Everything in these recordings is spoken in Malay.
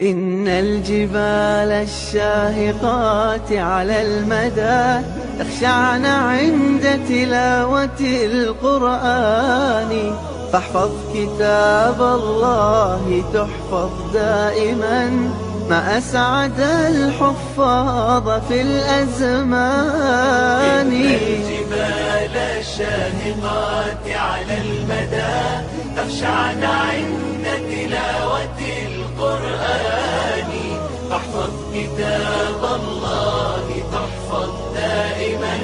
إن الجبال الشاهقات على المدى تخشعن عند تلاوة القرآن، فاحفظ كتاب الله تحفظ دائما، ما أسعد الحفاظ في الأزمان. إن الجبال الشاهقات على المدى تخشعن عند تلاوة القرآن، فاحفظ كتاب الله تحفظ دائما،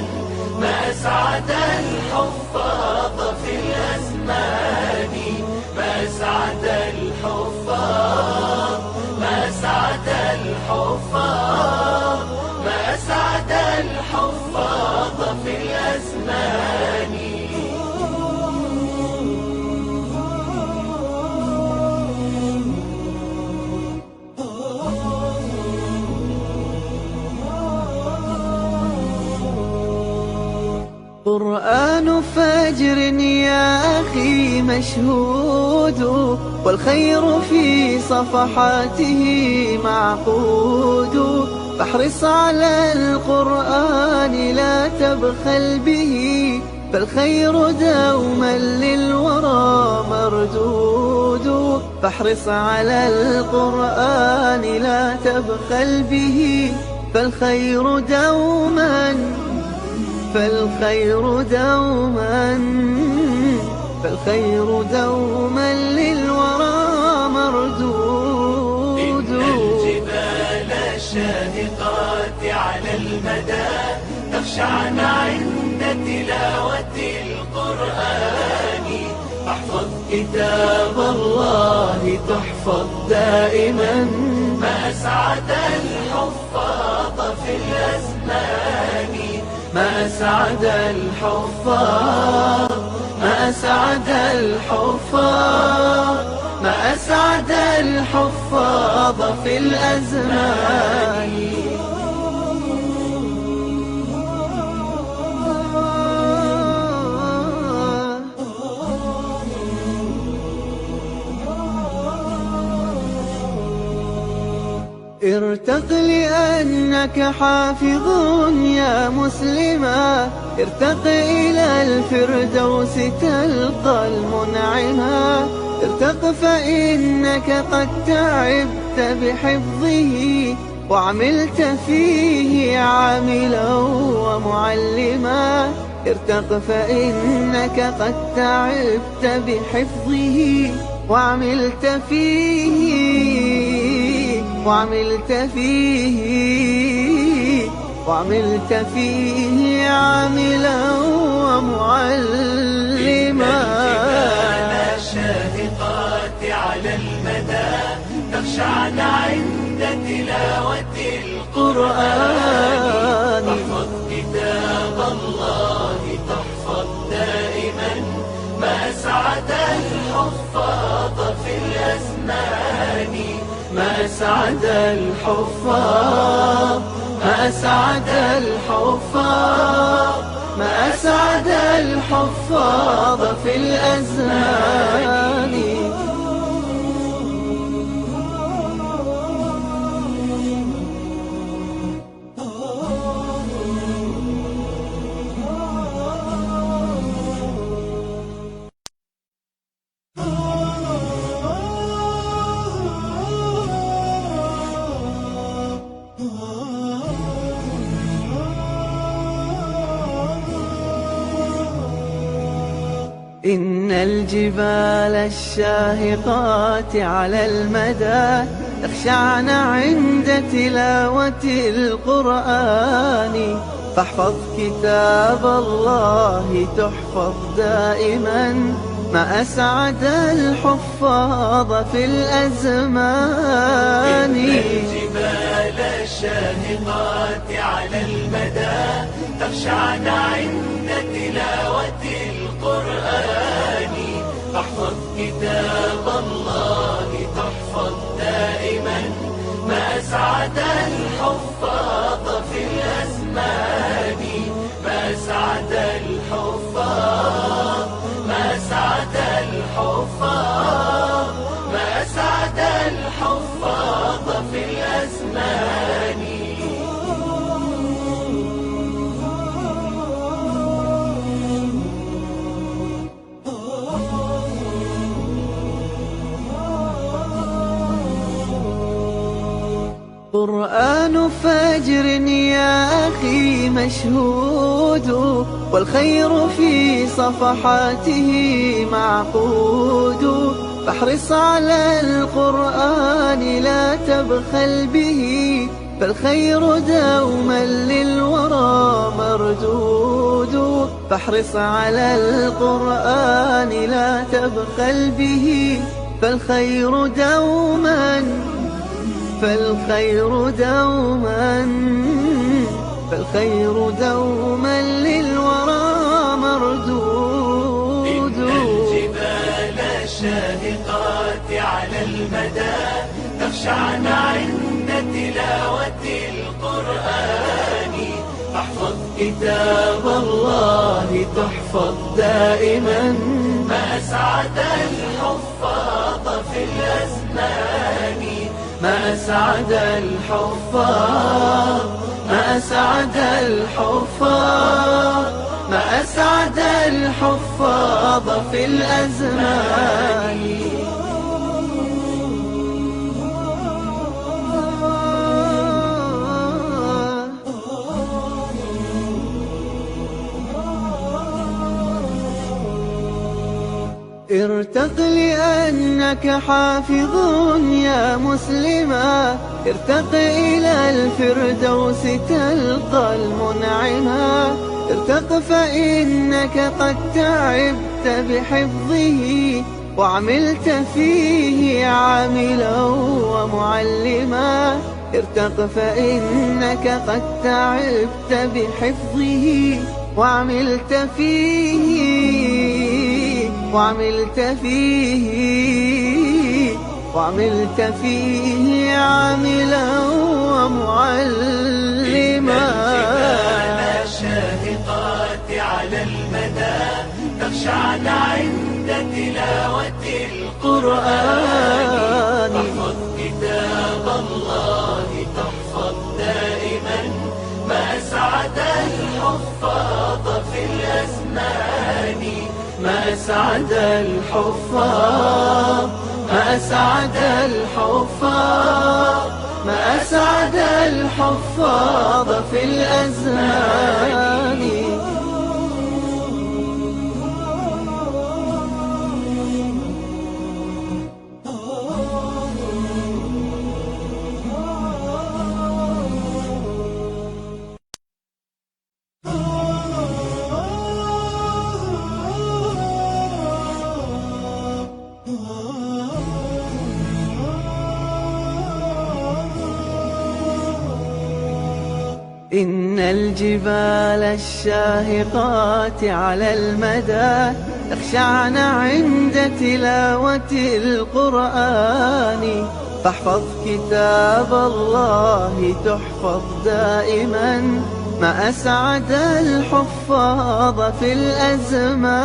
ما أسعد الحفاظ في الأزمان. ما أسعد الحفاظ، ما أسعد الحفاظ، ما أسعد الحفاظ في الأزمان. قرآن فجر يا أخي مشهود، والخير في صفحاته معقود، فاحرص على القرآن لا تبخل به، فالخير دوما للورى مردود. فاحرص على القرآن لا تبخل به، فالخير دوما للورى مردود. إن الجبال الشاهقات على المدى تخشعن عند تلاوة القرآن، فاحفظ كتاب الله تحفظ دائما، ما أسعد الحفاظ في الأزمان. ما أسعد الحفاظ، ما أسعد الحفاظ، ما أسعد الحفاظ في الأزمان. ارتق لأنك حافظ يا مسلما، ارتق إلى الفردوس تلقى المنعما. ارتق فإنك قد تعبت بحفظه، وعملت فيه عاملا ومعلما. ارتق فإنك قد تعبت بحفظه، وعملت فيه عاملا ومعلما. الجبال الشاهقات على المدى تخشعن عند تلاوة القرآن، فاحفظ كتاب الله تحفظ دائما، ما أسعد الحفاظ في الأزمان. ما أسعد الحفاظ، ما أسعد الحفاظ، ما أسعد الحفاظ في الأزمان. إن الجبال الشاهقات على المدى تخشعن عند تلاوة القرآن، فاحفظ كتاب الله تحفظ دائما، ما أسعد الحفاظ في الأزمان. إن الجبال الشاهقات على المدى تخشعن عند تلاوة القرآن، فاحفظ كتاب الله تحفظ دائما، ما أسعد الحفاظ في الأزمان. ما أسعد الحفاظ، ما أسعد الحفاظ، ما أسعد الحفاظ قرآن فجر يا أخي مشهود، والخير في صفحاته معقود. فاحرص على القرآن لا تبخل به، فالخير دوما للورى مردود. فاحرص على القرآن لا تبخل به، فالخير دوما للورى مردود. إن الجبال الشاهقات على المدى تخشعن عند تلاوة القرآن. فاحفظ كتاب الله تحفظ دائما، ما أسعد الحفاظ في الأزمان. ما أسعد الحفاظ، ما أسعد الحفاظ، ما أسعد الحفاظ في الأزمان. ارتق لأنك حافظ يا مسلما، ارتق إلى الفردوس تلقى المنعما. ارتق فإنك قد تعبت بحفظه، وعملت فيه عاملا ومعلما. ارتق فإنك قد تعبت بحفظه، وعملت فيه عاملا ومعلما. الجبال الشاهقات على المدى تخشعن عند تلاوة القرآن. احفظ كتاب الله تحفظ دائما، ما أسعد الحفاظ في الأزمان. ما أسعد الحفاظ، ما أسعد الحفاظ، ما أسعد الحفاظ في الأزمان. إن الجبال الشاهقات على المدى تخشعن عند تلاوة القرآن. فاحفظ كتاب الله تحفظ دائما، ما أسعد الحفاظ في الأزمان.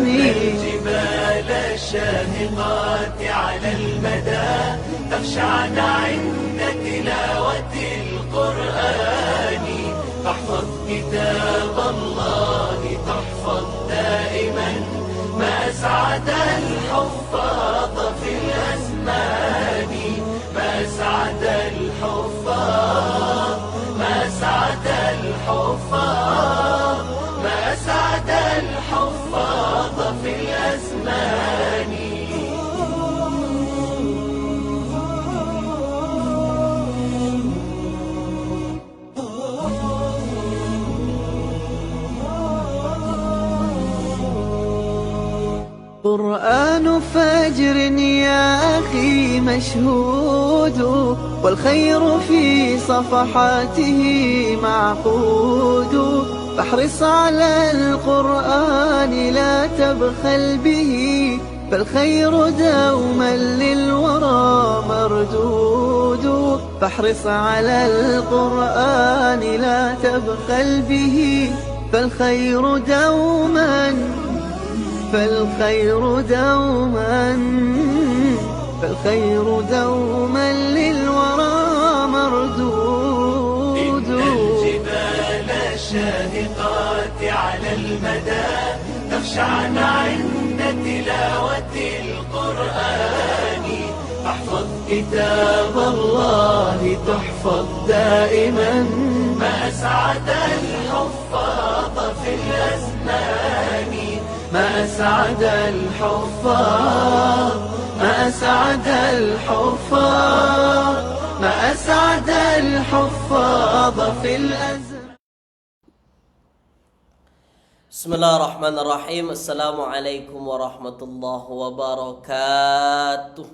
إن الجبال الشاهقات على المدى تخشعن عند تلاوة القرآن. فاحفظ كتاب الله تحفظ دائما، ما أسعد الحفاظ في الأزمان. ما أسعد الحفاظ، ما أسعد الحفاظ، ما أسعد الحفاظ في الأزمان. قرآن فجر يا أخي مشهود، والخير في صفحاته معقود. فاحرص على القرآن لا تبخل به، فالخير دوما للورى مردود. فاحرص على القرآن لا تبخل به، فالخير دوما للورى مردود. إن الجبال الشاهقات على المدى تخشعن عند تلاوة القرآن. فاحفظ كتاب الله تحفظ دائما. ما أسعد الحفاظ في الأزمان، ما أسعد الحفاظ، ما أسعد الحفاظ، ما أسعد الحفاظ في الأزمان. Bismillahirrahmanirrahim. Assalamualaikum warahmatullahi wabarakatuh.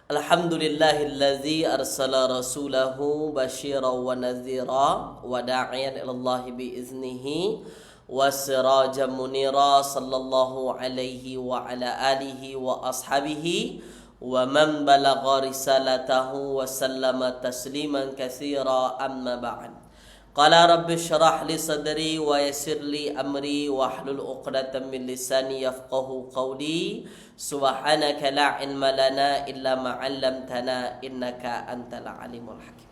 Alhamdulillahillazi arsala rasulahu basyiran wa nadhira wa da'iyan ilallahi biiznihi wa sirajan munira, sallallahu alaihi wa ala alihi wa ashabihi wa man balagha risalatahu wa sallama tasliman katsira, amma ba'd. Qala rabbi syrah li sadri wa yassir li amri wa hlul 'uqdatam min lisani yafqahu qawli. Subhanaka la ilma lana illa ma 'allamtana innaka antal alimul hakim.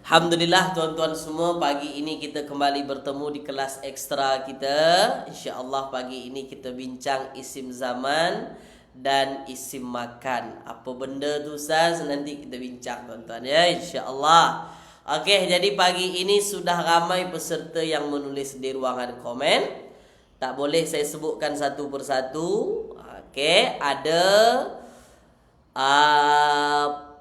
Alhamdulillah tuan-tuan semua, pagi ini kita kembali bertemu di kelas ekstra kita. Insya-Allah pagi ini kita bincang isim zaman dan isim makan. Apa benda tu Ustaz? Nanti kita bincang tuan-tuan ya, insya-Allah. Okey, jadi pagi ini sudah ramai peserta yang menulis di ruangan komen. Tak boleh saya sebutkan satu persatu. Okey, ada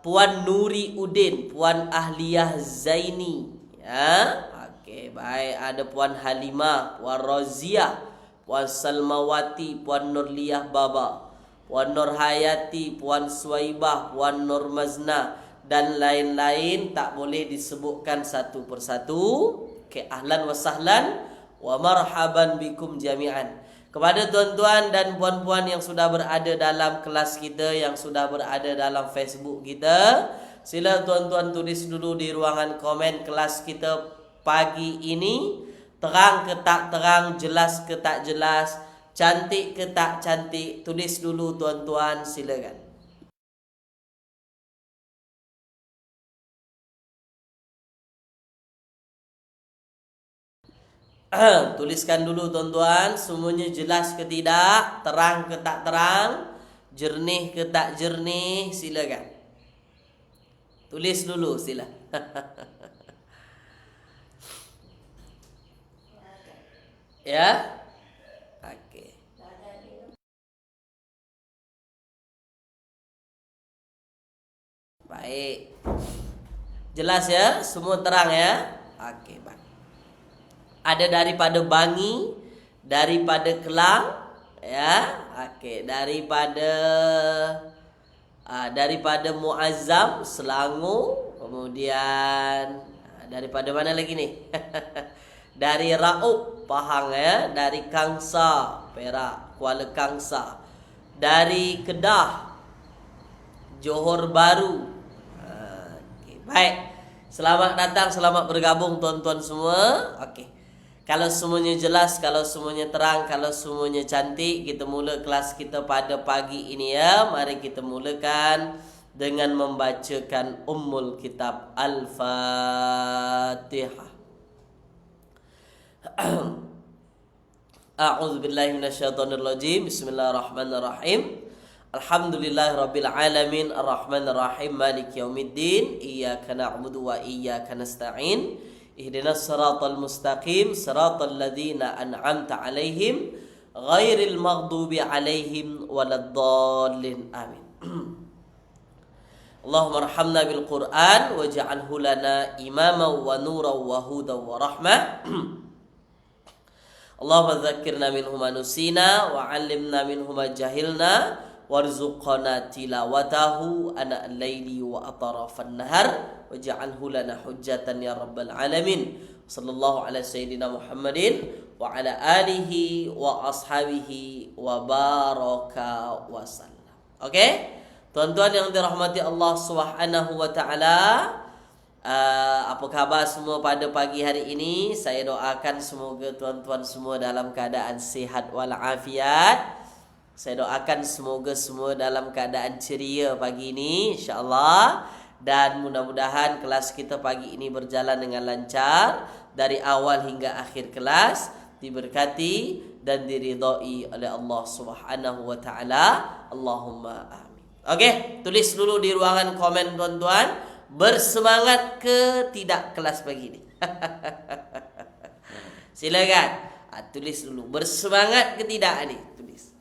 Puan Nuri Udin, Puan Ahliyah Zaini, ya. Okey, baik, ada Puan Halimah, Puan Roziah, Puan Salmawati, Puan Nurliyah Baba, Puan Nur Hayati, Puan Suwaibah, Puan Nur Mazna dan lain-lain. Tak boleh disebutkan satu persatu. Okey, ahlan wa sahlan wa marhaban bikum jami'an. Kepada tuan-tuan dan puan-puan yang sudah berada dalam kelas kita, yang sudah berada dalam Facebook kita, sila tuan-tuan tulis dulu di ruangan komen kelas kita pagi ini. Terang ke tak terang, jelas ke tak jelas, cantik ke tak cantik, tulis dulu tuan-tuan, silakan. Tuliskan dulu tuan-tuan, semuanya jelas ke tidak, terang ke tak terang, jernih ke tak jernih, silakan. Tulis dulu sila. Ya? Okey. Baik. Jelas ya? Semua terang ya? Okey, baik. Ada daripada Bangi, daripada Kelang, ya. Okey, daripada Muazzam, Selangor, kemudian daripada mana lagi nih? Dari Raub, Pahang ya, dari Kangsa, Perak, Kuala Kangsa, dari Kedah, Johor Bahru. Okey, baik. Selamat datang, selamat bergabung tuan-tuan semua. Okey. Kalau semuanya jelas, kalau semuanya terang, kalau semuanya cantik, kita mula kelas kita pada pagi ini ya. Mari kita mulakan dengan membacakan Ummul Kitab Al-Fatihah. A'udzubillahi minasyaitonirrajim. Bismillahirrahmanirrahim. Alhamdulillahirabbil alamin, arrahmanirrahim, maliki yaumiddin, iyyaka na'budu wa iyyaka nasta'in. Ihdinas siratal mustaqim, siratal ladzina an'amta 'alaihim, ghairil maghdubi 'alaihim waladdallin. Amin. Allahumma arhamna bil Qur'an waj'alhu lana imaman wa nuran wa hudan wa rahmah. Allahumma dzakkirna minhu ma nusina wa 'allimna minhu ma jahilna warzuqna tilawatahu ana al-laili wa atrafan nahar waj'alhu lana hujjatan ya rabbal alamin. Sallallahu ala sayyidina Muhammadin wa ala alihi wa ashabihi wa baraka wa sallam. Okey? Tuan-tuan yang dirahmati Allah Subhanahu wa taala, apa khabar semua pada pagi hari ini? Saya doakan semoga tuan-tuan semua dalam keadaan sihat walafiat. Saya doakan semoga semua dalam keadaan ceria pagi ini, insya-Allah. Dan mudah-mudahan kelas kita pagi ini berjalan dengan lancar dari awal hingga akhir kelas, diberkati dan diridhai oleh Allah Subhanahu wa taala. Allahumma amin. Okey, tulis dulu di ruangan komen tuan-tuan. Bersemangat ke tidak kelas pagi ni? Silakan. Tulis dulu. Bersemangat ke tidak ni? Tulis.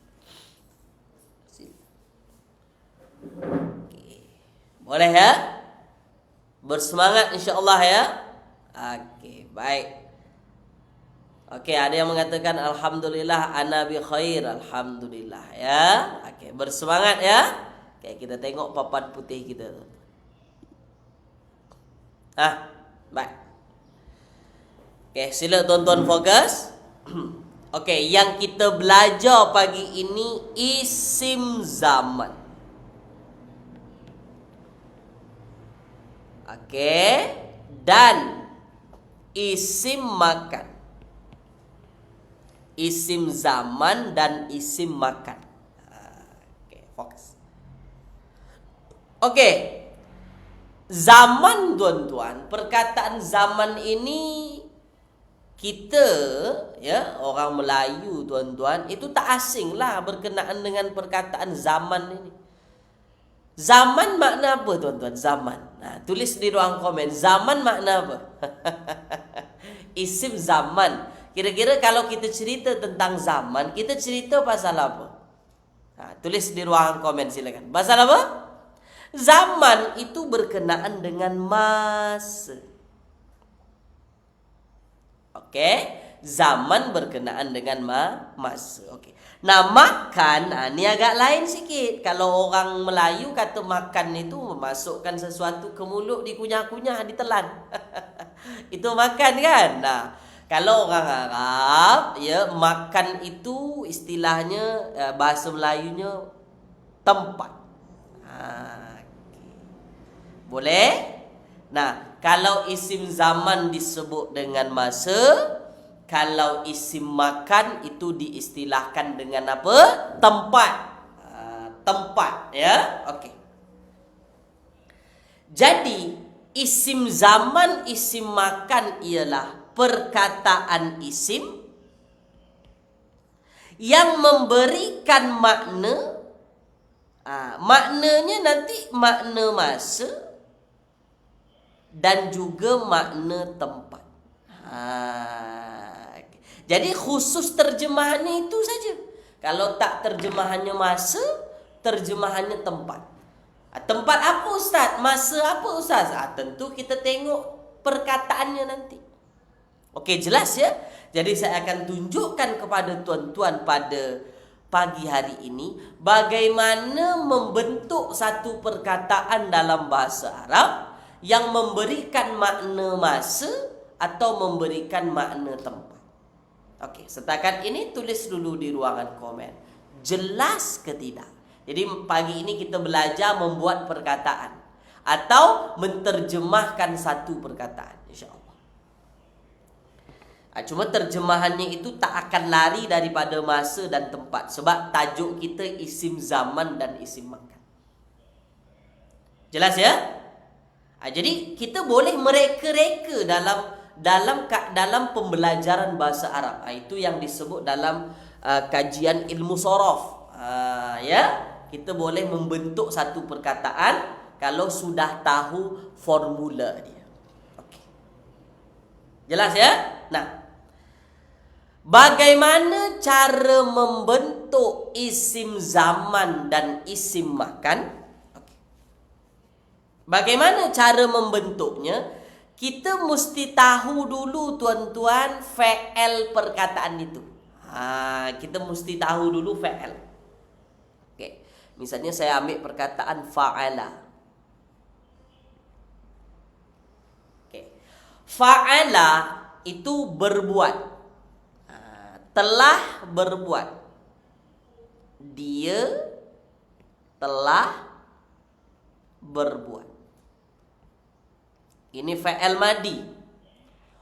Okay. Boleh ya? Bersemangat insya-Allah ya. Okey, baik. Okey, ada yang mengatakan alhamdulillah ana bi khair. Alhamdulillah ya. Okey, bersemangat ya. Okey, kita tengok papan putih kita tu. Baik. Okey, sila tuan-tuan fokus. Okey, yang kita belajar pagi ini isim zaman. Okey, dan isim makan. Isim zaman dan isim makan. Okey, fokus. Okey. Zaman tuan-tuan, perkataan zaman ini kita ya, orang Melayu tuan-tuan, itu tak asing lah berkenaan dengan perkataan zaman ini. Zaman makna apa tuan-tuan? Zaman. Tulis di ruang komen, zaman makna apa? Isim zaman. Kira-kira kalau kita cerita tentang zaman, kita cerita pasal apa? Tulis di ruang komen silakan. Pasal apa? Zaman itu berkenaan dengan masa. Okey, zaman berkenaan dengan masa. Okey. Nah, makan, ni agak lain sikit. Kalau orang Melayu kata makan itu memasukkan sesuatu ke mulut, dikunyah-kunyah, ditelan. Itu makan kan? Nah, kalau orang Arab, ya, makan itu istilahnya bahasa Melayunya tempat. Boleh? Nah, kalau isim zaman disebut dengan masa, kalau isim makan itu diistilahkan dengan apa? Tempat. Tempat, ya. Okey. Jadi, isim zaman, isim makan ialah perkataan isim yang memberikan makna. Maknanya nanti makna masa dan juga makna tempat. Jadi khusus terjemahannya itu saja. Kalau tak terjemahannya masa, terjemahannya tempat. Tempat apa Ustaz? Masa apa Ustaz? Tentu kita tengok perkataannya nanti. Okey, jelas ya? Jadi saya akan tunjukkan kepada tuan-tuan pada pagi hari ini bagaimana membentuk satu perkataan dalam bahasa Arab yang memberikan makna masa atau memberikan makna tempat. Okey, setakat ini tulis dulu di ruangan komen. Jelas ke tidak? Jadi pagi ini kita belajar membuat perkataan atau menterjemahkan satu perkataan, insya-Allah. Cuma terjemahannya itu tak akan lari daripada masa dan tempat, sebab tajuk kita isim zaman dan isim makan. Jelas ya? Jadi kita boleh mereka-reka dalam pembelajaran bahasa Arab. Itu yang disebut dalam kajian ilmu sorof. Ya, kita boleh membentuk satu perkataan kalau sudah tahu formula dia. Okey. Jelas ya? Nah, bagaimana cara membentuk isim zaman dan isim makan? Bagaimana cara membentuknya? Kita mesti tahu dulu tuan-tuan fi'il perkataan itu. Kita mesti tahu dulu fi'il. Okey. Misalnya saya ambil perkataan fa'ala. Okey. Fa'ala itu berbuat. Telah berbuat. Dia telah berbuat. Ini fa'il madi.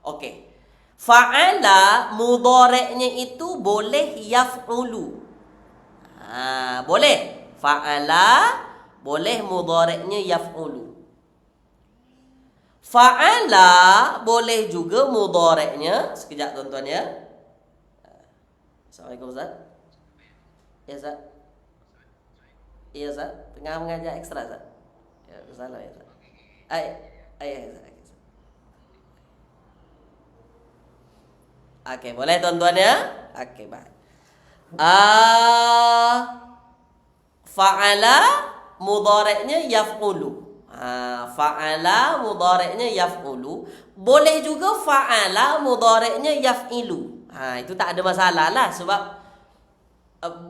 Okey. Fa'ala mudhari'nya itu boleh yaf'ulu. Boleh. Fa'ala boleh mudhari'nya yaf'ulu. Fa'ala boleh juga mudhari'nya. Sekejap tuan-tuan ya. Assalamualaikum Ustaz. Ya Ustaz. Iya Ustaz, tengah mengajar ekstra Ustaz. Ya, salah ya Ustaz. Ustaz. Oke, boleh tuan-tuan ya? Oke, baik. Fa'ala mudhari'nya yaf'ulu. Fa'ala mudhari'nya yaf'ulu. Boleh juga fa'ala mudhari'nya yaf'ilu. Itu tak ada masalah lah sebab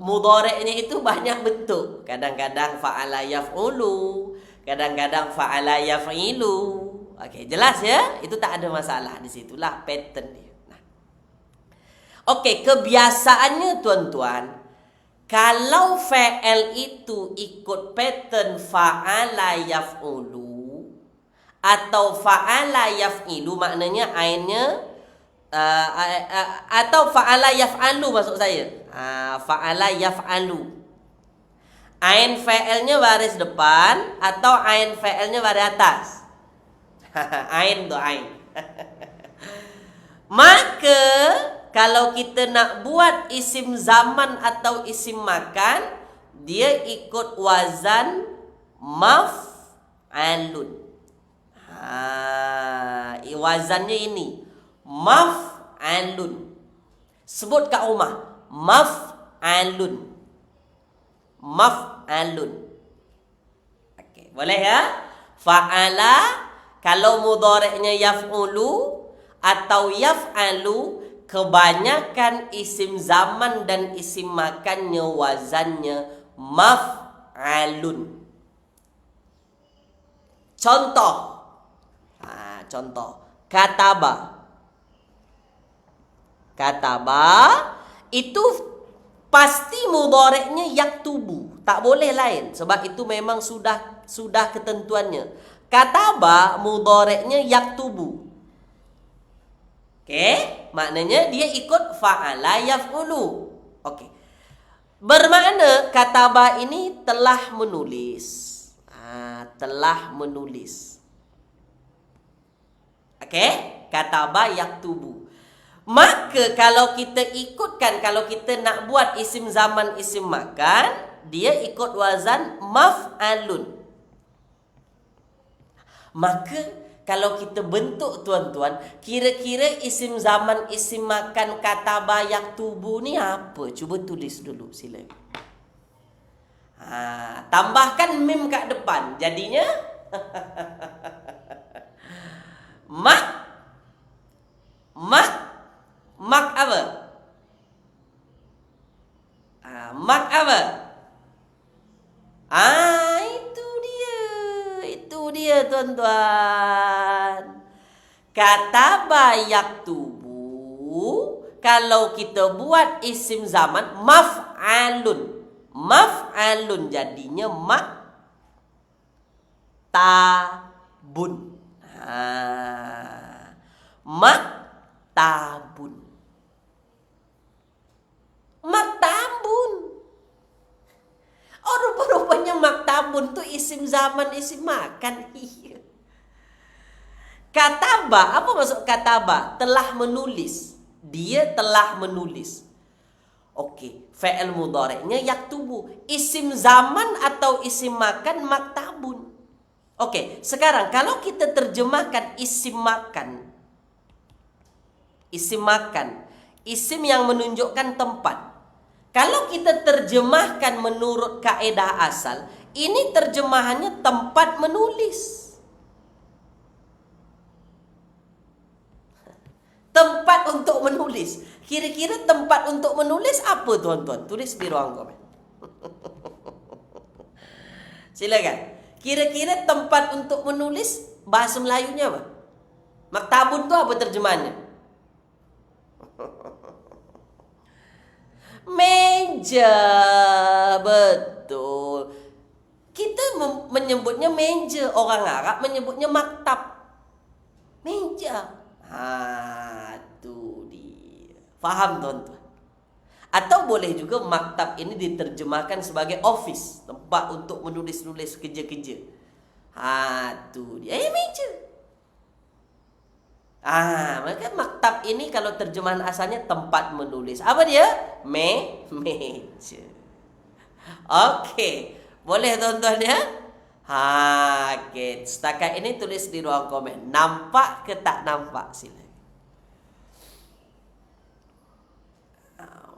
mudhari'nya itu banyak bentuk. Kadang-kadang fa'ala yaf'ulu, kadang-kadang fa'ala yaf'ilu. Okey, jelas ya? Itu tak ada masalah, di situlah pattern dia. Okey, kebiasaannya tuan-tuan, kalau fa'al itu ikut pattern fa'ala yaf'ulu atau fa'ala yaf'ilu, maknanya ainnya atau fa'ala yaf'alu maksud saya. Fa'ala yaf'alu. Ain fa'alnya baris depan atau ain fa'alnya baris atas. Ain tu ain. Maka kalau kita nak buat isim zaman atau isim makan, dia ikut wazan maf'alun. Wazannya ini maf'alun. Sebut kat rumah, maf'alun. Maf'alun. Okey, boleh ya? Fa'ala kalau mudhari'nya yaf'ulu atau yaf'alu, kebanyakan isim zaman dan isim makannya wazannya maf'alun. Contoh. Contoh. Kataba. Kataba itu pasti mudhari'nya yaktubu. Tak boleh lain sebab itu memang sudah ketentuannya. Kataba mudhari'nya yaktubu. Okey, maknanya dia ikut fa'ala yaf'ulu. Okey. Bermakna kataba ini telah menulis. Telah menulis. Okey, kataba yaktubu. Maka kalau kita ikutkan, kalau kita nak buat isim zaman isim makan, dia ikut wazan maf'alun. Maka kalau kita bentuk tuan-tuan, kira-kira isim zaman isim makan kataba yaktubu ni apa? Cuba tulis dulu sila. Tambahkan mim kat depan. Jadinya mak apa? Mak apa? Itu dia tuan-tuan. Kataba yaktubu, kalau kita buat isim zaman maf'alun. Maf'alun jadinya maktabun. Maktabun. Maktabun. Rupa-rupanya maktabun tu isim zaman, isim makan. Kataba, apa maksud kataba? Telah menulis. Dia telah menulis. Okey, fa'il mudhari'nya yaktubu. Isim zaman atau isim makan maktabun. Okey, sekarang kalau kita terjemahkan isim makan. Isim makan, isim yang menunjukkan tempat. Kalau kita terjemahkan menurut kaedah asal, ini terjemahannya tempat menulis. Tempat untuk menulis. Kira-kira tempat untuk menulis apa tuan-tuan? Tulis di ruang komen. Silakan. Kira-kira tempat untuk menulis bahasa Melayunya apa? Maktabun tu apa terjemahannya? Meja. Betul. Kita menyebutnya meja. Orang Arab menyebutnya maktab. Meja. Tu dia. Faham tuan-tuan? Atau boleh juga maktab ini diterjemahkan sebagai office. Tempat untuk menulis-nulis kerja-kerja. Tu dia. Meja. Maka maktab ini kalau terjemahan asalnya tempat menulis. Apa dia? Meja. Okey. Boleh tuan-tuan ya? Okey. Setakat ini tulis di ruang komen. Nampak ke tak nampak? Sila.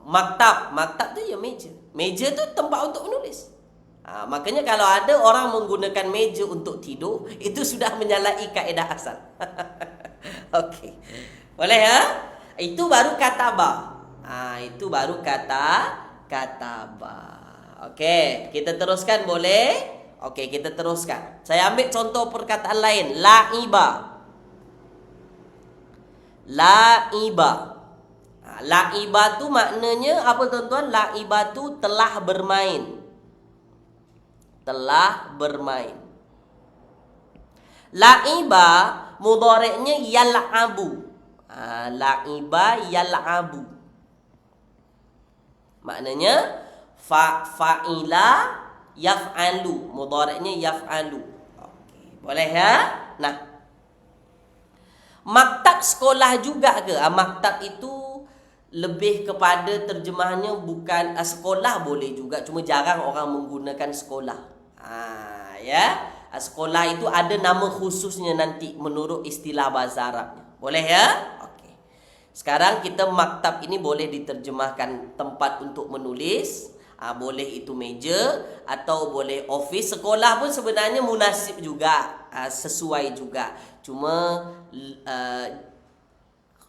Maktab tu ya meja. Meja tu tempat untuk menulis. Makanya kalau ada orang menggunakan meja untuk tidur, itu sudah menyalahi kaedah asal. Okey. Boleh ya? Itu baru katabah. Itu baru katabah. Okey, kita teruskan boleh? Okey, kita teruskan. Saya ambil contoh perkataan lain. Laiba. Laiba tu maknanya apa tuan-tuan? Laiba tu telah bermain. Laiba mudhari'nya yal'abu. Laiba yal'abu. Maknanya fa'ila yaf'alu. Mudhari'nya yaf'alu. Okey, boleh ya? Nah, maktab sekolah juga ke? Maktab itu lebih kepada terjemahannya bukan sekolah boleh juga, cuma jarang orang menggunakan sekolah. Ya. Sekolah itu ada nama khususnya nanti menurut istilah bahasa Arabnya. Boleh ya? Okey. Sekarang kita maktab ini boleh diterjemahkan tempat untuk menulis. Boleh itu meja atau boleh office. Sekolah pun sebenarnya munasib juga, sesuai juga. Cuma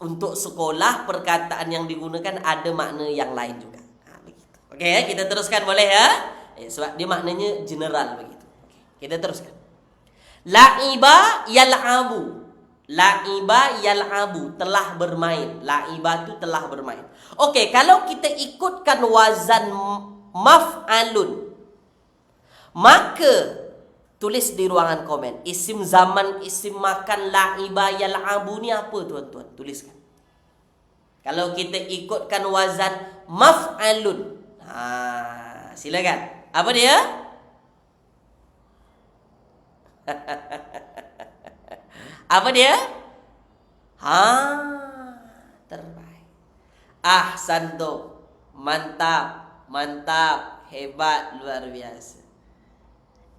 untuk sekolah perkataan yang digunakan ada makna yang lain juga. Begitu. Okey ya, kita teruskan boleh ya? Sebab dia maknanya general begitu. Okey, kita teruskan. Laiba yal'abu. Laiba yal'abu, telah bermain. Laiba tu telah bermain. Okey, kalau kita ikutkan wazan maf'alun, maka tulis di ruangan komen. Isim zaman, isim makan, laiba yal'abu ni apa tuan-tuan? Tuliskan. Kalau kita ikutkan wazan maf'alun. Silakan. Apa dia? Apa dia? Terbaik. Ahsantum. Mantap, hebat, luar biasa.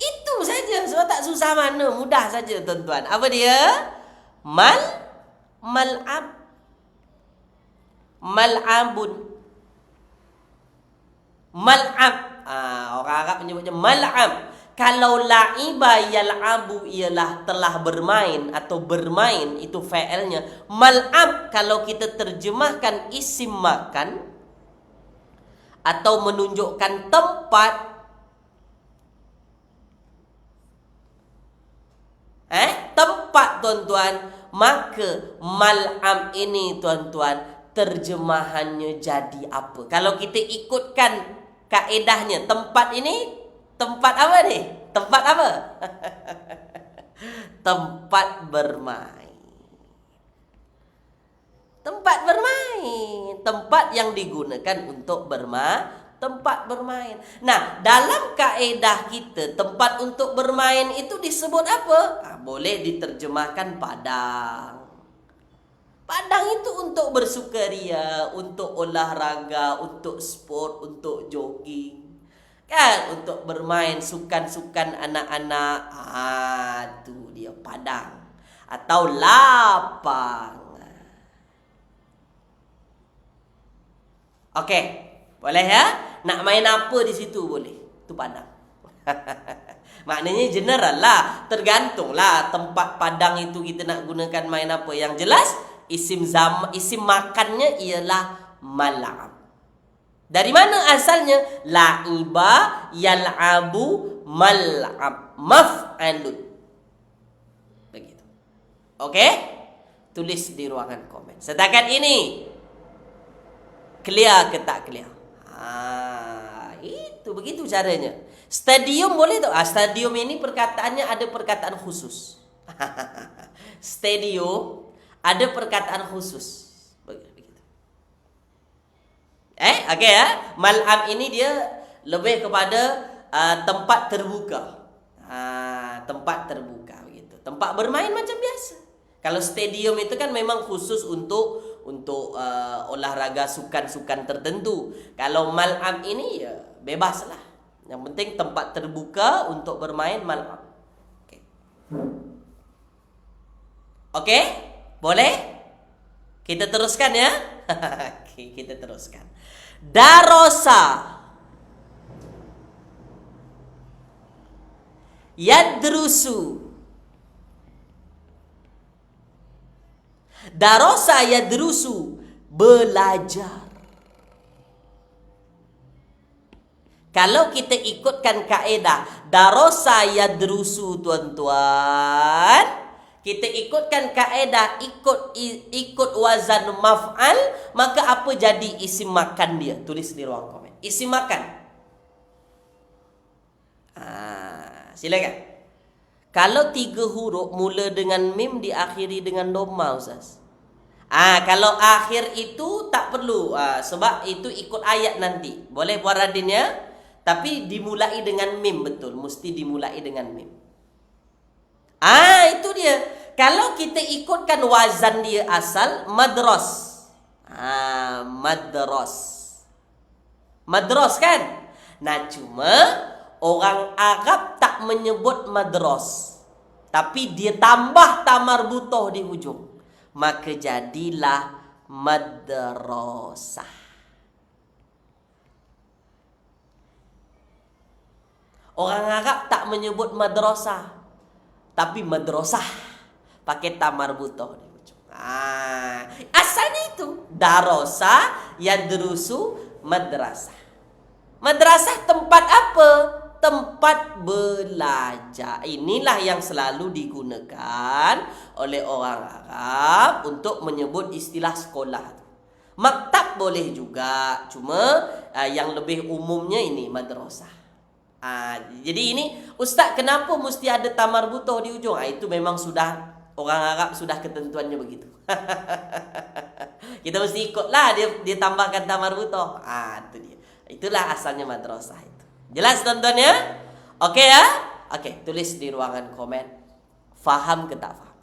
Itu saja, sebab tak susah mana, mudah saja tuan-tuan. Apa dia? Mal'ab. Mal'abun. Mal'ab. Orang Arab menyebutnya mal'ab. Kalau la'iba yal'abu ialah telah bermain atau bermain, itu fa'ilnya. Mal'ab kalau kita terjemahkan isim makan atau menunjukkan tempat, tempat tuan-tuan, maka mal'am ini tuan-tuan terjemahannya jadi apa? Kalau kita ikutkan kaedahnya, tempat ini tempat apa ni? Tempat apa? Tempat bermain. Tempat bermain, tempat yang digunakan untuk tempat bermain. Nah, dalam kaedah kita, tempat untuk bermain itu disebut apa? Boleh diterjemahkan padang. Padang itu untuk bersukaria, untuk olahraga, untuk sport, untuk jogging. Kan? Untuk bermain sukan-sukan anak-anak. Itu dia padang. Atau lapang. Okey, boleh ya? Nak main apa di situ boleh. Itu padang. Maknanya general lah, tergantunglah tempat padang itu kita nak gunakan main apa. Yang jelas isim makannya ialah mal'ab. Dari mana asalnya? La'iba yal'abu mal'ab, maf'alun. Begitu. Okey? Tulis di ruangan komen. Setakat ini clear ke tak clear? Itu begitu caranya. Stadium boleh tak? Stadium ini perkataannya ada perkataan khusus. Stadium ada perkataan khusus. Begitu. Okey ya. Mal'am ini dia lebih kepada tempat terbuka. Tempat terbuka begitu. Tempat bermain macam biasa. Kalau stadium itu kan memang khusus untuk olahraga sukan-sukan tertentu. Kalau mal'am ini ya bebaslah. Yang penting tempat terbuka untuk bermain mal'ab. Okey. Okey? Boleh? Kita teruskan ya. Okey, kita teruskan. Darasa yadrusu. Darasa yadrusu, belajar. Kalau kita ikutkan kaedah darasa yadrusu, tuan-tuan, kita ikutkan kaedah ikut wazan maf'al, maka apa jadi isim makan dia? Tulis di ruang komen. Isim makan. Silakan. Kalau 3 huruf mula dengan mim diakhiri dengan dhamma, Ustaz. Kalau akhir itu tak perlu, sebab itu ikut ayat nanti. Boleh buat radin ya, tapi dimulai dengan mim, betul. Mesti dimulai dengan mim. Itu dia. Kalau kita ikutkan wazan dia asal madras. Madras. Madras kan? Nah, cuma orang Arab tak menyebut madras, tapi dia tambah tamar butoh di hujung. Maka jadilah madrasah. Orang Arab tak menyebut madrasah, tapi madrasah pakai tamar butoh di hujung. Asalnya itu darasa yadrusu madrasah. Madrasah tempat apa? Tempat belajar. Inilah yang selalu digunakan oleh orang Arab untuk menyebut istilah sekolah. Maktab boleh juga, cuma yang lebih umumnya ini madrasah. Jadi ini, Ustaz, kenapa mesti ada tamar butoh di ujung? Itu memang sudah orang Arab sudah ketentuannya begitu. Kita mesti ikutlah dia tambahkan tamar butoh. Itu dia. Itulah asalnya madrasah itu. Jelas tuan-tuan ya? Okey ya? Okey, tulis di ruangan komen. Faham ke tak faham?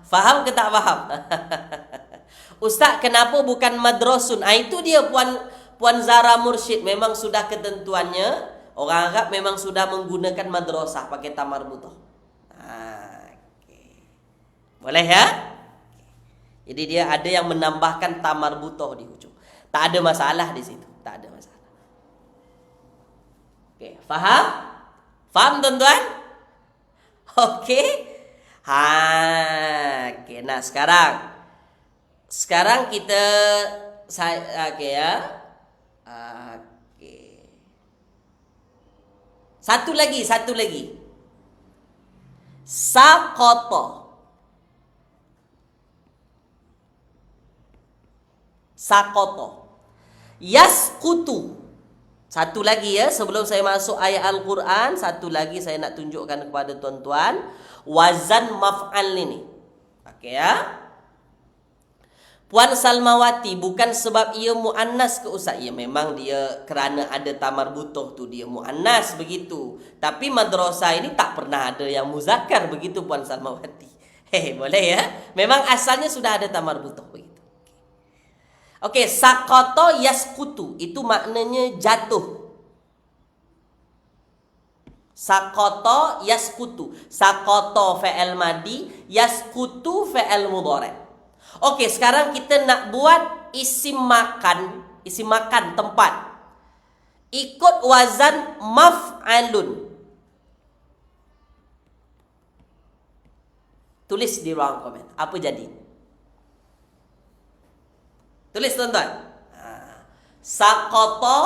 Faham ke tak faham? Ustaz, kenapa bukan madrasun? Itu dia Puan Zara Mursyid. Memang sudah ketentuannya. Orang Arab memang sudah menggunakan madrasah pakai tamar butoh. Okay. Boleh ya? Jadi dia ada yang menambahkan tamar butoh di ujung. Tak ada masalah di situ. Tak ada masalah. Okey, faham? Faham tuan-tuan? Okey. Okey. Nah, sekarang kita okey ya. Okey. Satu lagi. Saqata. Saqata. Yasqutu. Satu lagi ya, sebelum saya masuk ayat Al-Quran, satu lagi saya nak tunjukkan kepada tuan-tuan wazan maf'al ini. Okey ya. Puan Salmawati, bukan sebab ia muannas ke Ustaz? Ya, memang dia kerana ada tamar butoh tu dia muannas begitu. Tapi madrasah ini tak pernah ada yang muzakkar begitu, Puan Salmawati. Boleh ya? Memang asalnya sudah ada tamar butoh begitu. Okey, saqata yasqutu itu maknanya jatuh. Saqata yasqutu. Saqata fi'il madi, yasqutu fi'il mudhari'. Okey, sekarang kita nak buat isim makan tempat. Ikut wazan maf'alun. Tulis di ruang komen. Apa jadi? Tulis tuan-tuan. Saqata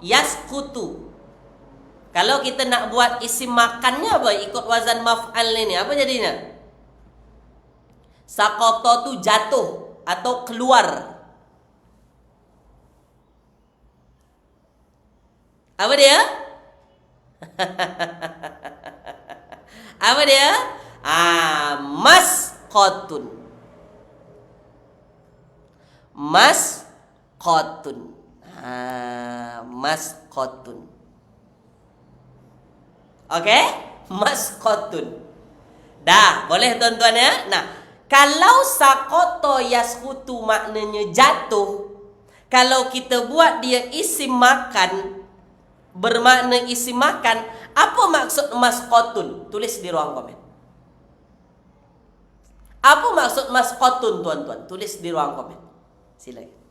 yasqutu. Kalau kita nak buat isim makannya apa? Ikut wazan maf'al ini. Apa jadinya? Saqata tu jatuh atau keluar. Apa dia? Apa dia? Masqatun. Masqatun. Masqatun. Okey? Masqatun. Dah, boleh tuan-tuan ya? Nah, kalau saqata yasqutu maknanya jatuh, kalau kita buat dia isim makan, bermakna isim makan, apa maksud masqatun? Tulis di ruang komen. Apa maksud masqatun, tuan-tuan? Tulis di ruang komen. Silakan.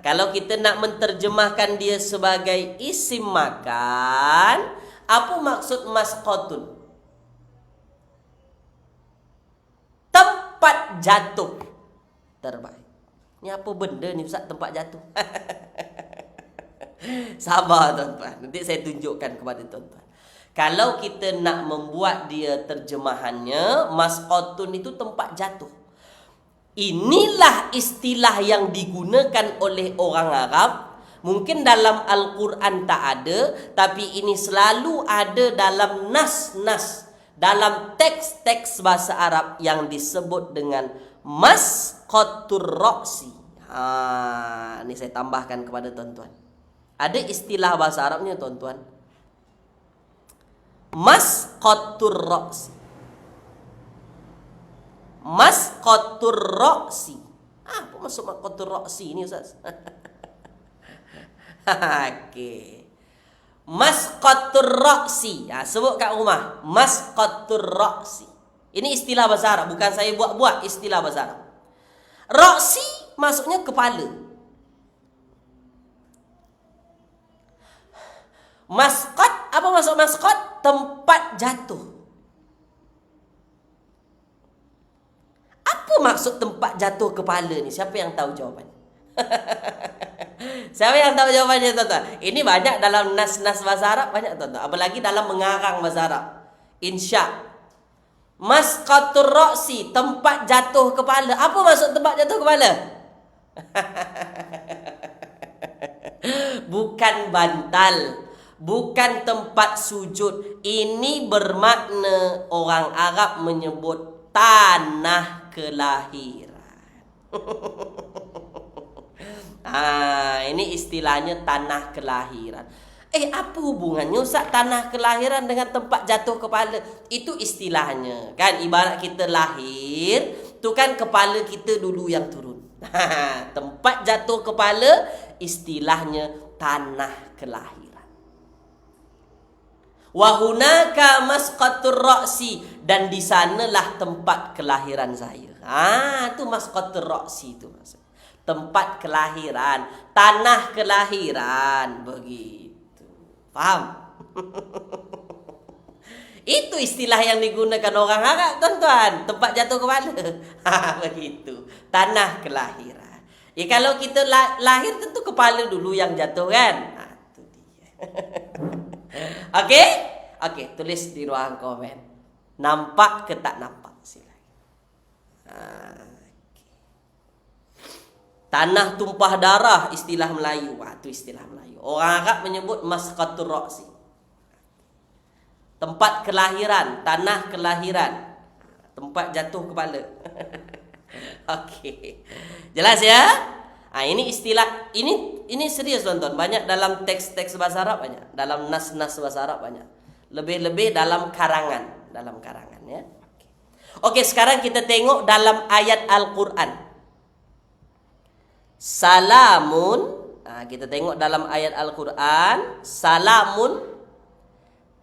Kalau kita nak menterjemahkan dia sebagai isim makan, apa maksud masqatun? Tempat jatuh. Terbaik. Ni apa benda ni Ustaz, tempat jatuh? Sabar tuan-tuan, nanti saya tunjukkan kepada tuan-tuan. Kalau kita nak membuat dia terjemahannya, masqatun itu tempat jatuh. Inilah istilah yang digunakan oleh orang Arab. Mungkin dalam Al-Quran tak ada, tapi ini selalu ada dalam nas-nas, dalam teks-teks bahasa Arab yang disebut dengan masqatur ra'si. Ini saya tambahkan kepada tuan-tuan. Ada istilah bahasa Arabnya tuan-tuan. Masqatur ra'si. Masqatur ra'si. Apa maksud masqatur ra'si ni Ustaz? Okey. Masqatur ra'si. Sebut kat rumah. Masqatur ra'si. Ini istilah bahasa Arab, bukan saya buat-buat, istilah bahasa Arab. Ra'si maksudnya kepala. Masqat, apa maksud masqat? Tempat jatuh. Apa maksud tempat jatuh kepala ni? Siapa yang tahu jawapan? Siapa yang tahu jawapannya tuan-tuan? Ini banyak dalam nas-nas bahasa Arab, banyak tuan-tuan. Apalagi dalam mengarang bahasa Arab. Insya. Masqatur ra'si, tempat jatuh kepala. Apa maksud tempat jatuh kepala? Bukan bantal, bukan tempat sujud. Ini bermakna orang Arab menyebut tanah kelahiran. Ini istilahnya tanah kelahiran. Apa hubungannya Ustaz tanah kelahiran dengan tempat jatuh kepala? Itu istilahnya. Kan ibarat kita lahir, tu kan kepala kita dulu yang turun. Tempat jatuh kepala istilahnya tanah kelahiran. Wa hunaka masqatur ra'si, dan di sanalah tempat kelahiran saya. Tu masqatur ra'si tu maksud. Tempat kelahiran, tanah kelahiran, begitu. Faham? Itu istilah yang digunakan orang Arab, tuan-tuan. Tempat jatuh kepala. Begitu. Tanah kelahiran. Kalau kita lahir tentu kepala dulu yang jatuh kan? Itu dia. Okey? Okey, tulis di ruang komen. Nampak ke tak nampak? Silakan. Tanah tumpah darah, istilah Melayu. Itu istilah Melayu. Orang Arab menyebut masqatur ra'si. Tempat kelahiran, tanah kelahiran. Tempat jatuh kepala. Okey. Jelas ya? Ini istilah, ini serius tuan-tuan. Banyak dalam teks-teks bahasa Arab, banyak. Dalam nas-nas bahasa Arab banyak. Lebih-lebih dalam karangan. Dalam karangan ya. Okey, sekarang kita tengok dalam ayat Al-Quran. Salamun. Kita tengok dalam ayat Al-Quran. Salamun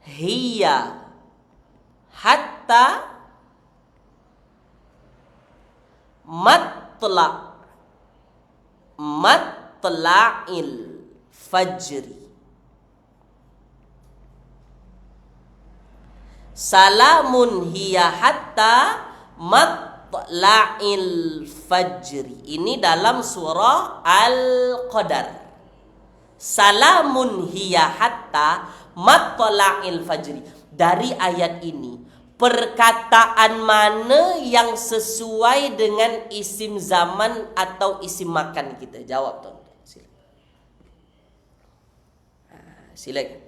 hiya hatta matla'il fajri. Salamun hiya hatta matla'il fajri. Ini dalam surah Al-Qadar. Salamun hiya hatta matla'il fajri. Dari ayat ini, perkataan mana yang sesuai dengan isim zaman atau isim makan kita? Jawab tuan-tuan. Silakan.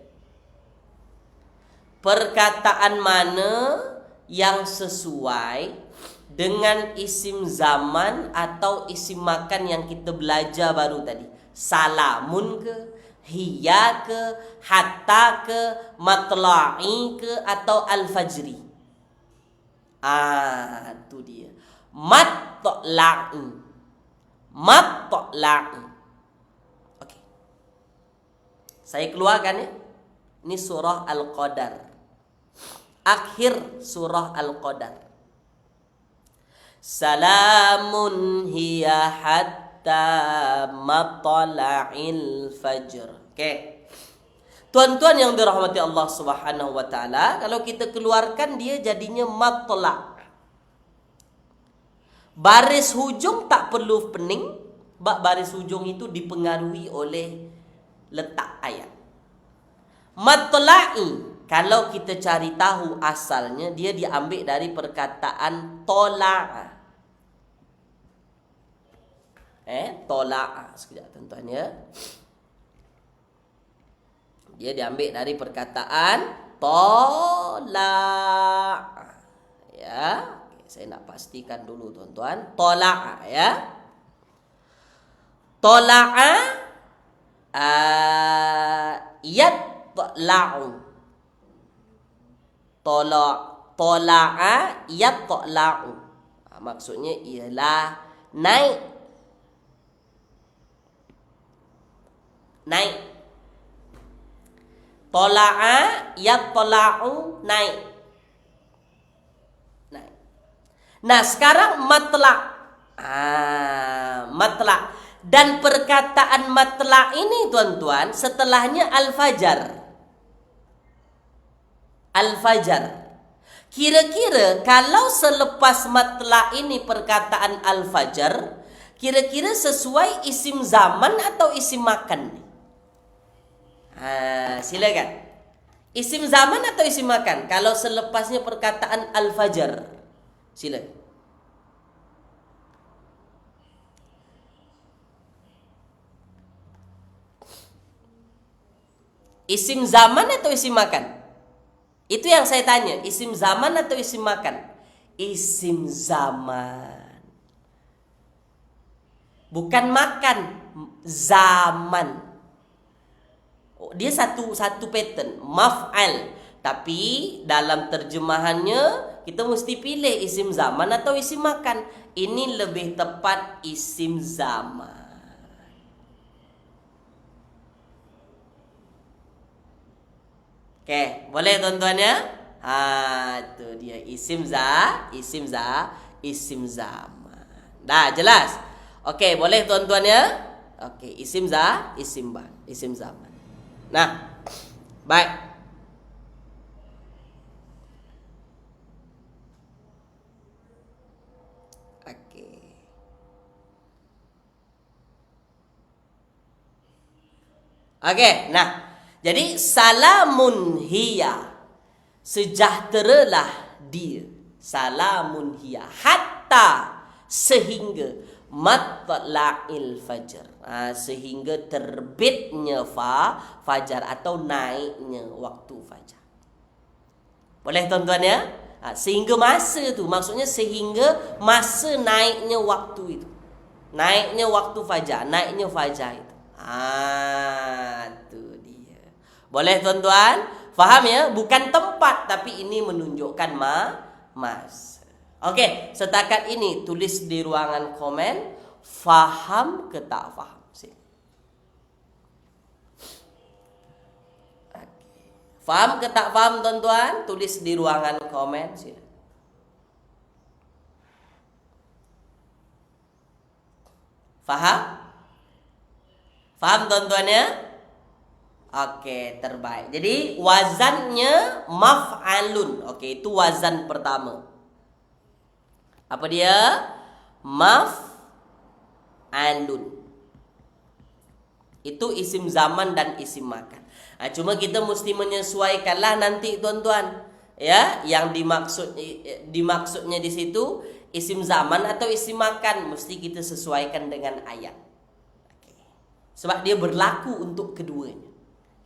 Perkataan mana yang sesuai dengan isim zaman atau isim makan yang kita belajar baru tadi? Salamun ke, hiya ke, hatta ke, matla'i ke, atau al-fajri? Itu dia. Matla'i. Matla'i. Okey. Saya keluarkan ya. Ini surah Al-Qadar. Akhir surah Al-Qadar. Salamun hiya hatta matla'il fajr. Okey. Tuan-tuan yang dirahmati Allah Subhanahu wa taala, kalau kita keluarkan dia jadinya matla'. Baris hujung tak perlu pening, sebab baris hujung itu dipengaruhi oleh letak ayat. Matla'i, kalau kita cari tahu asalnya, dia diambil dari perkataan tola'a. Tola'a. Sekejap tuan-tuan ya. Dia diambil dari perkataan tola'a. Ya. Okay, saya nak pastikan dulu tuan-tuan. Tola'a ya. Tola'a yatla'u. Tola'a yatla'u. Maksudnya ialah naik. Naik. Tola'a yatla'u, naik. Naik. Nah, sekarang matla'. Matla'. Dan perkataan matla' ini tuan-tuan, setelahnya al-fajar. Al-fajar. Kira-kira kalau selepas matla' ini perkataan al-fajar, kira-kira sesuai isim zaman atau isim makan? Silakan. Isim zaman atau isim makan? Kalau selepasnya perkataan al-fajar. Silakan. Isim zaman atau isim makan? Itu yang saya tanya. Isim zaman atau isim makan? Isim zaman. Bukan makan, zaman. Dia satu pattern, maf'al. Tapi dalam terjemahannya kita mesti pilih isim zaman atau isim makan. Ini lebih tepat isim zaman. Okey, boleh tuan-tuan ya? Itu dia isim zaman. Dah jelas? Okey, boleh tuan-tuan ya? Okey, isim zaman. Nah, baik. Okey. Okey, nah. Jadi salamun hiya, sejahteralah dia. Salamun hiya hatta, sehingga matla'il fajr, sehingga terbitnya fajar atau naiknya waktu fajar. Boleh tuan-tuan ya? Sehingga masa tu, maksudnya sehingga masa naiknya waktu itu. Naiknya waktu fajar, naiknya fajar itu. Tu dia. Boleh tuan-tuan? Faham ya? Bukan tempat, tapi ini menunjukkan masa. Okey, setakat ini tulis di ruangan komen, faham ke tak faham? Okay. Faham ke tak faham tuan-tuan? Tulis di ruangan komen. Faham? Faham tuan-tuan ya? Okey, terbaik. Jadi wazannya maf'alun. Okey, itu wazan pertama. Apa dia? Maf'alun. Itu isim zaman dan isim makan. Cuma kita mesti menyesuaikanlah nanti tuan-tuan. Ya, yang dimaksudnya di situ isim zaman atau isim makan, mesti kita sesuaikan dengan ayat. Okay. Sebab dia berlaku untuk keduanya.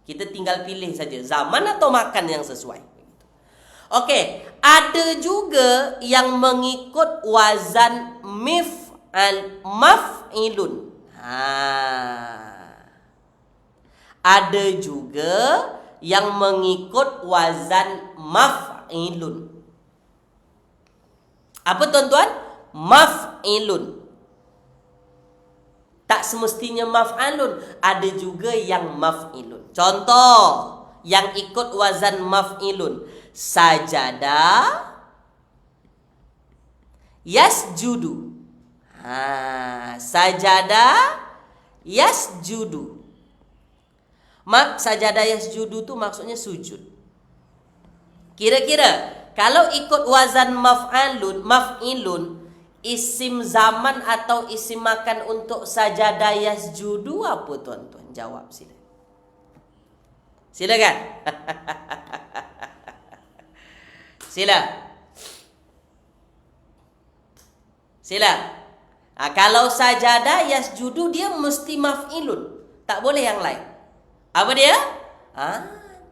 Kita tinggal pilih saja zaman atau makan yang sesuai. Okey, ada juga yang mengikut wazan maf'ilun. Ada juga yang mengikut wazan maf'ilun. Apa tuan-tuan? Maf'ilun. Tak semestinya maf'alun, ada juga yang maf'ilun. Contoh yang ikut wazan maf'ilun, sajada yasjudu. Sajada yasjudu. Sajada yasjudu tu maksudnya sujud. Kira-kira kalau ikut wazan maf'ilun, isim zaman atau isim makan untuk sajada yasjudu apa tuan-tuan? Jawab sila. Silakan. Sila. Kalau sajada yasjudu dia mesti maf'ilun. Tak boleh yang lain. Apa dia?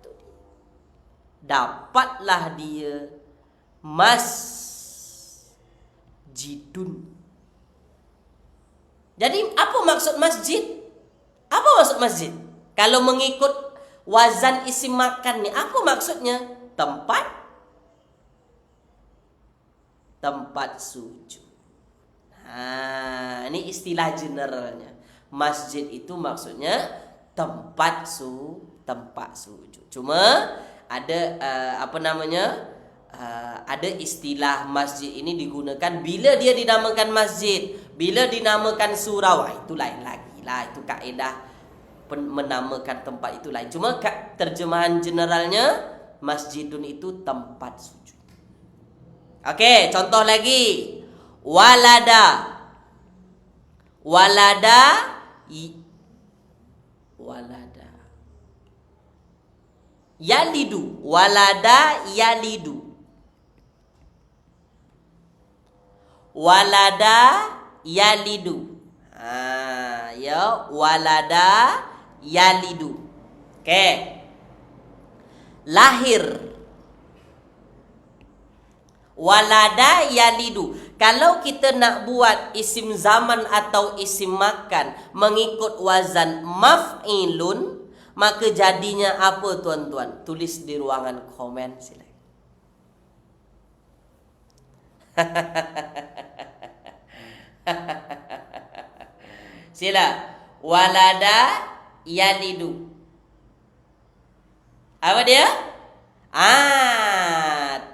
Tu dia. Dapatlah dia masjidun. Jadi apa maksud masjid? Apa maksud masjid? Kalau mengikut wazan isim makan ni, apa maksudnya? Tempat sujud. Ini istilah generalnya. Masjid itu maksudnya tempat sujud. Cuma ada ada istilah masjid ini digunakan bila dia dinamakan masjid, bila dinamakan surau. Itu lain lagi lah. Itu kaedah menamakan tempat itu lain. Cuma terjemahan generalnya masjidun itu tempat sujud. Okey, contoh lagi. Walada yalidu. Walada yalidu. Walada yalidu. Okey. Lahir. Walada yalidu. Kalau kita nak buat isim zaman atau isim makan mengikut wazan maf'ilun, maka jadinya apa tuan-tuan? Tulis di ruangan komen silakan. Sila. Walada yalidu. Apa dia?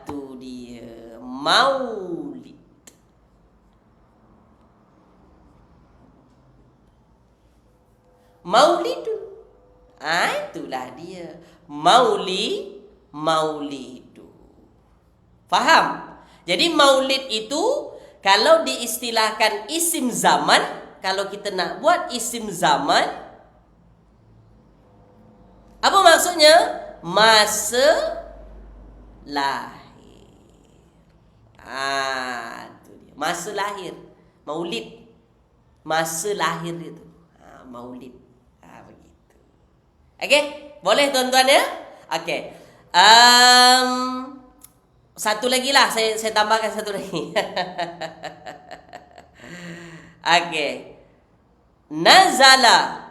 Tu dia. Maulid. Maulidun. Itulah dia. Maulidu. Faham? Jadi maulid itu kalau diistilahkan isim zaman, kalau kita nak buat isim zaman, apa maksudnya? Masa lahir. Itu dia. Masa lahir. Maulid. Masa lahir itu. Maulid. Begitu. Okey? Boleh tuan-tuan ya? Okey. Satu lagi lah. Saya tambahkan satu lagi. Okey. Nazala.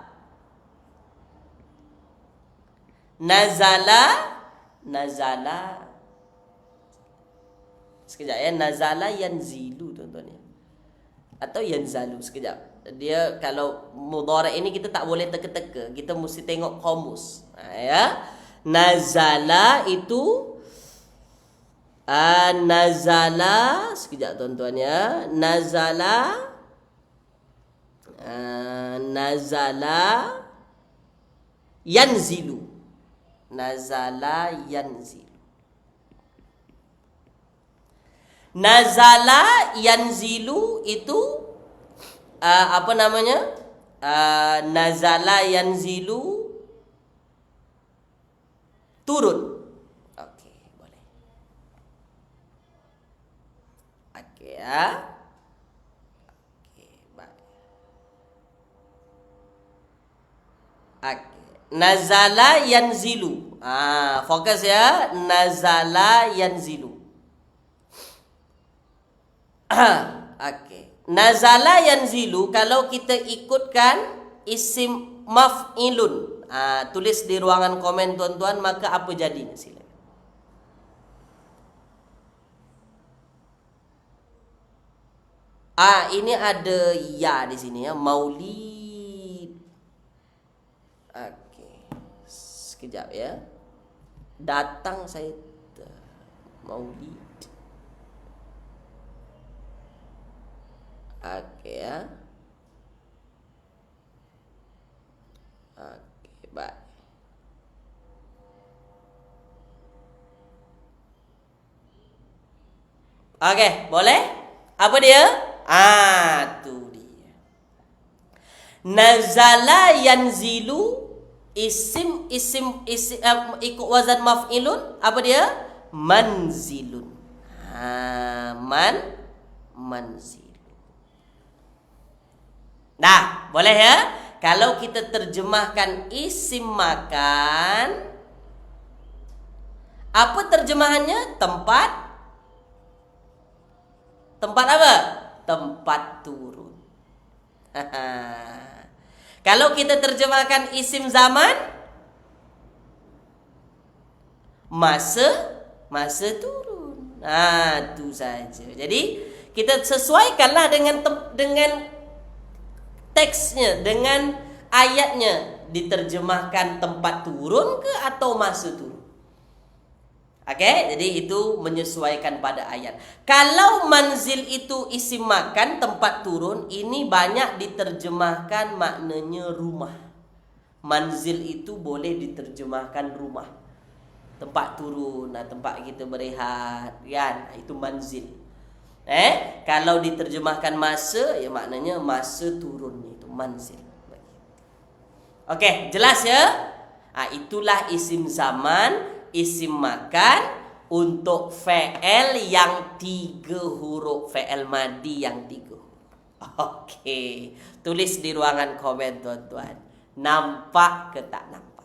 Sekejap ya. Nazala yanzilu tuan-tuan ya. Atau yanzalu. Sekejap. Dia kalau mudhari ini kita tak boleh teka-teka. Kita mesti tengok kamus. Ya. Nazala itu nazala, sekejap tuan-tuan ya. Nazala yanzilu. Nazala yanzilu. Nazala yanzilu itu apa namanya? Nazala yanzilu turun. Okey, boleh. Okey ya. Okey, baik. Okey. Nazala yanzilu. Fokus ya. Nazala yanzilu. Okey. Nazala yanzilu kalau kita ikutkan isim maf'ilun. Tulis di ruangan komen tuan-tuan, maka apa jadinya sila. Ini ada ya di sini ya. Maulid. sekejap ya. Datang saya Maulid. Okey ya. Okey, baik. Okey, boleh? Apa dia? Tu dia. Nazala yanzilu isim ikut wazan maf'ilun. Apa dia? Manzilun. Manzil. Nah, boleh ya? Kalau kita terjemahkan isim makan, apa terjemahannya? Tempat apa? Tempat turun. Kalau kita terjemahkan isim zaman, masa turun. Itu saja. Jadi kita sesuaikanlah dengan teksnya, dengan ayatnya. Diterjemahkan tempat turun ke atau masa turun. Okey, jadi itu menyesuaikan pada ayat. Kalau manzil itu isim makan, tempat turun, ini banyak diterjemahkan maknanya rumah. Manzil itu boleh diterjemahkan rumah, tempat turun, tempat kita berehat, kan? Itu manzil. Kalau diterjemahkan masa, ya maknanya masa turun, itu manzil. Okey, jelas ya? Itulah isim zaman, isim makan untuk fi'il yang 3 huruf, fi'il madi yang 3 huruf. Okey, tulis di ruangan komen tuan-tuan. Nampak ke tak nampak?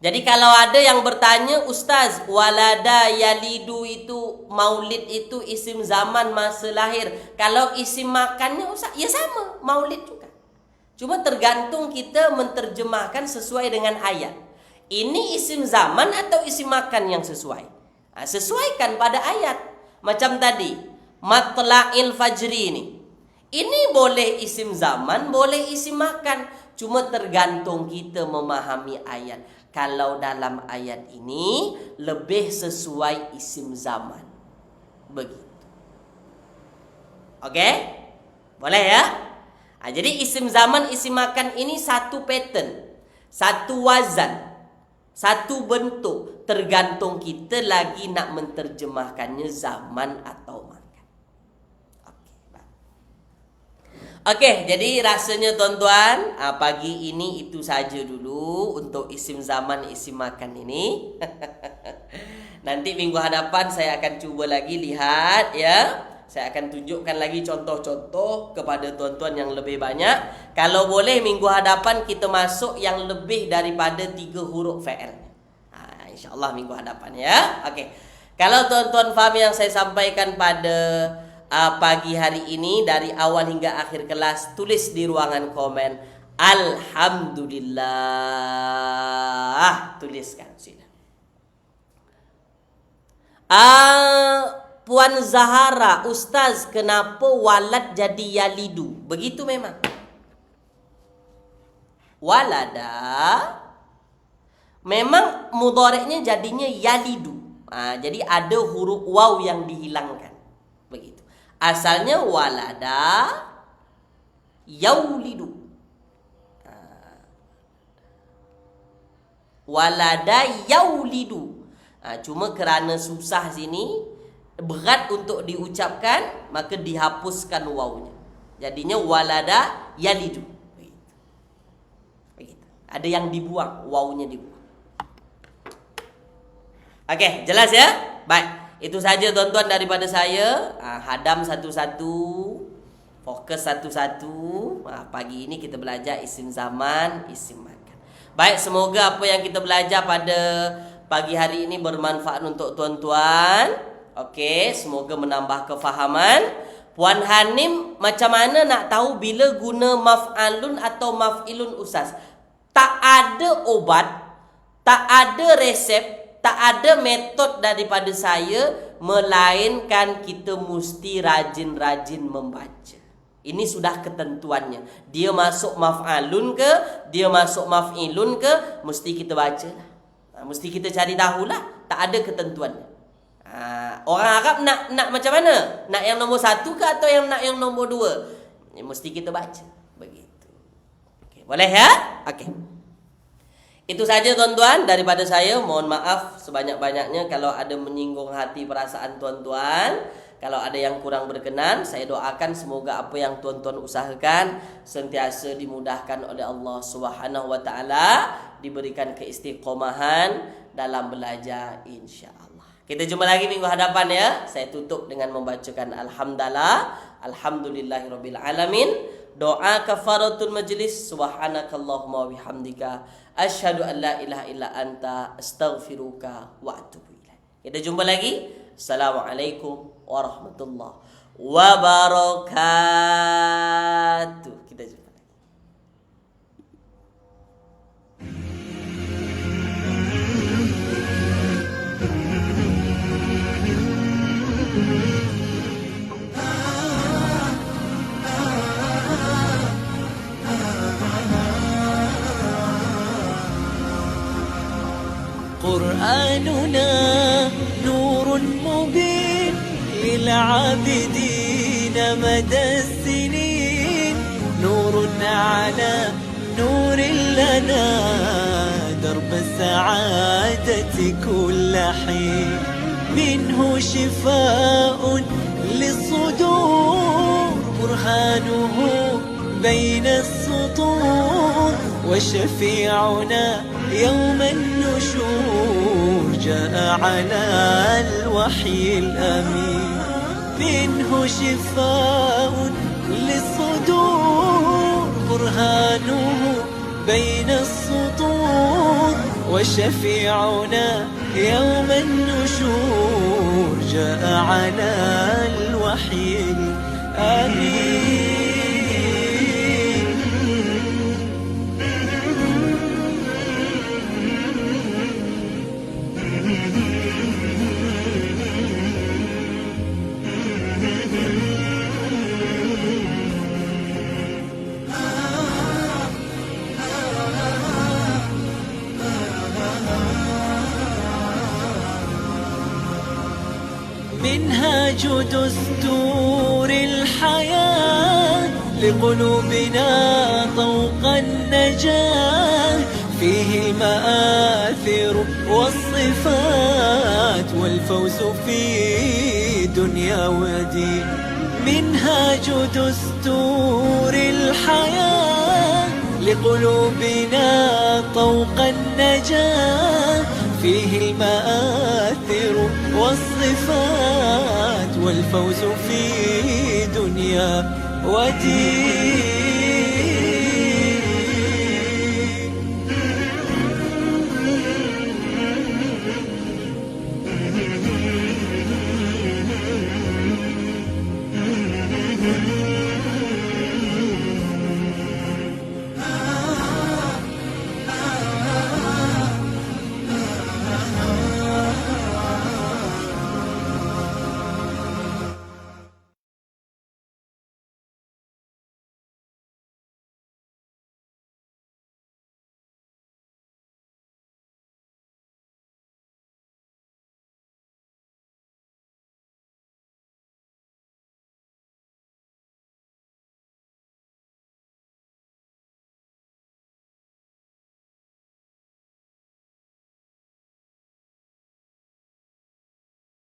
Jadi kalau ada yang bertanya, Ustaz, walada yalidu itu, maulid itu isim zaman masa lahir. Kalau isim makannya Ustaz, ya sama, maulid juga. Cuma tergantung kita menterjemahkan sesuai dengan ayat. Ini isim zaman atau isim makan yang sesuai? Sesuaikan pada ayat. Macam tadi, matla'il fajri ini. Ini boleh isim zaman, boleh isim makan. Cuma tergantung kita memahami ayat. Kalau dalam ayat ini lebih sesuai isim zaman. Begitu. Okey? Boleh ya? Jadi isim zaman, isim makan ini satu pattern, satu wazan, satu bentuk. Tergantung kita lagi nak menterjemahkannya zaman atau makan. Okey, jadi rasanya tuan-tuan, pagi ini itu saja dulu untuk isim zaman, isim makan ini. Nanti minggu hadapan saya akan cuba lagi lihat ya. Saya akan tunjukkan lagi contoh-contoh kepada tuan-tuan yang lebih banyak. Kalau boleh minggu hadapan kita masuk yang lebih daripada 3 huruf fi'il. InsyaAllah minggu hadapan ya. Okey. Kalau tuan-tuan faham yang saya sampaikan pada pagi hari ini dari awal hingga akhir kelas, tulis di ruangan komen Alhamdulillah. Tuliskan sudah. Puan Zahara, Ustaz, kenapa walad jadi yalidu? Begitu memang. Walada memang mudhari'nya jadinya yalidu. Jadi ada huruf waw yang dihilangkan. Begitu. Asalnya walada yaulidu. Walada yaulidu. Cuma kerana susah sini, berat untuk diucapkan, maka dihapuskan wawnya. Jadinya walada yalidu. Begitu. Ada yang dibuang, wawnya dibuang. Okey, jelas ya? Baik. Itu saja tuan-tuan daripada saya. Hadam satu-satu, fokus satu-satu. Pagi ini kita belajar isim zaman, isim makan. Baik, semoga apa yang kita belajar pada pagi hari ini bermanfaat untuk tuan-tuan. Okey, semoga menambah kefahaman. Puan Hanim, macam mana nak tahu bila guna maf'alun atau maf'ilun Ustaz? Tak ada obat, tak ada resep, tak ada metod daripada saya, melainkan kita mesti rajin-rajin membaca. Ini sudah ketentuannya. Dia masuk maf'alun ke, dia masuk maf'ilun ke, mesti kita baca lah. Mesti kita cari tahulah. Tak ada ketentuannya. Orang Arab nak macam mana? Nak yang nombor 1 ke atau nak yang nombor 2? Mesti kita baca. Begitu. Okay, boleh ya? Okey. Itu saja tuan-tuan daripada saya. Mohon maaf sebanyak-banyaknya kalau ada menyinggung hati perasaan tuan-tuan. Kalau ada yang kurang berkenan, saya doakan semoga apa yang tuan-tuan usahakan sentiasa dimudahkan oleh Allah Subhanahu wa taala, diberikan keistiqomahan dalam belajar insya-Allah. Kita jumpa lagi minggu hadapan ya. Saya tutup dengan membacakan alhamdulillahirabbil alamin. Doa kafaratul majlis, subhanakallahumma wa bihamdika asyhadu an la ilaha illa anta astaghfiruka wa atubu ilaik. Kita jumpa lagi. Assalamualaikum warahmatullahi wabarakatuh. Kita jumpa lagi. قرآننا نور مبين للعابدين مدى السنين، نور على نور لنا درب السعادة كل حين، منه شفاء للصدور برهانه بين السطور، وشفيعنا يوم النشور جاء على الوحي الأمين، منه شفاء للصدور برهانه بين السطور، وشفيعنا يوم النشور جاء على الوحي الأمين. منهاج دستور الحياة لقلوبنا طوق النجاة، فيه المآثر والصفات والفوز في دنيا ودين. منهاج دستور الحياة لقلوبنا طوق النجاة، فيه المآثر والصفات والفوز في دنيا ودين.